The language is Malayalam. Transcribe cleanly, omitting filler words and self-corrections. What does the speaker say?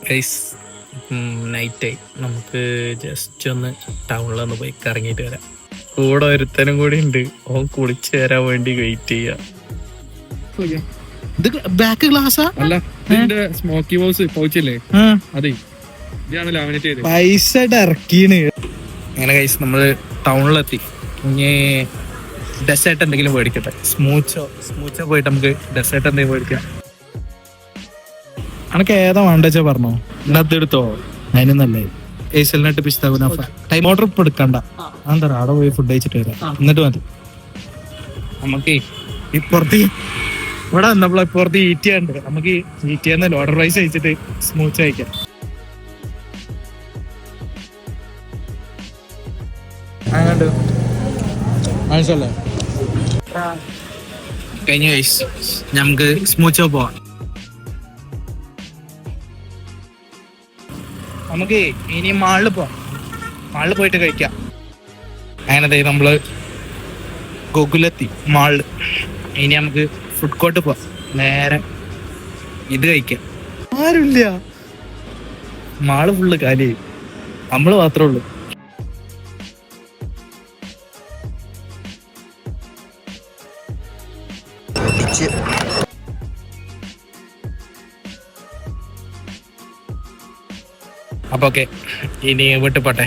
ഗൈസ് നൈറ്റായി, നമുക്ക് ജസ്റ്റ് ഒന്ന് ടൗണിലൊന്ന് പോയി കറങ്ങിയിട്ട് വരാം. കൂടെ ഒരുത്തനും കൂടി ഉണ്ട്, ഓൻ കുളിച്ച് തരാൻ വേണ്ടി വെയിറ്റ് ചെയ്യാം. ഇത് ബാക്ക് ഗ്ലാസ്സാ? അല്ല, ഇതിന്റെ സ്മോക്കി ബോക്സ് പൗച്ചില്ലേ, അതെ ഇതാണ് ലാമിനേറ്റ് ചെയ്ത് പൈസ ഇറക്കീണ്. അങ്ങനെ ഗൈസ് നമ്മള് ടൗണിലെത്തി. ഇനി ഡെസേർട്ട് എന്തെങ്കിലും മേടിക്കട്ടെ. സ്മൂച്ചോ പോയിട്ട് നമുക്ക് ഡെസേർട്ട് എന്തെങ്കിലും മേടിക്കാം. അനക്ക് ഏതാ വേണ്ടെച്ചാ പറഞ്ഞോ, ഇന്നത്തെടുത്തോ? അതിനൊന്നല്ലേ ഏസലിനായിട്ട് പിസ്താ ടൈം ഓർഡർ ഇപ്പൊ എടുക്കണ്ട. എന്താ അവിടെ പോയി ഫുഡ് കഴിച്ചിട്ട് വരാം, എന്നിട്ട് മതി. നമുക്ക് ഇപ്പുറത്ത് ഇവിടെ വന്നപ്പോൾ ഇപ്പുറത്ത് ഈറ്റിയുണ്ട്, നമുക്ക് ഈറ്റിയെന്ന് ഓർഡർ റൈസ് കഴിച്ചിട്ട് സ്മൂച്ച് കഴിക്കാം. കഴിഞ്ഞ കഴിച്ച് നമുക്ക് സ്മൂച്ചോ പോവാം. നമുക്ക് ഇനി മാളിൽ പോവാം, മാളിൽ പോയിട്ട് കഴിക്കാം. അങ്ങനെ നമ്മള് ഗോകുലെത്തി മാളില്. ഇനി നമുക്ക് ഫുഡ് കോർട്ട് പോവാം, നേരെ ഇത് കഴിക്കാം. ആരുമില്ല, മാള് ഫുള്ള് കാലിയായി, നമ്മള് മാത്രമേ ഉള്ളൂ. അപ്പൊ ഓക്കെ, ഇനി വീട്ടിൽ പോട്ടെ.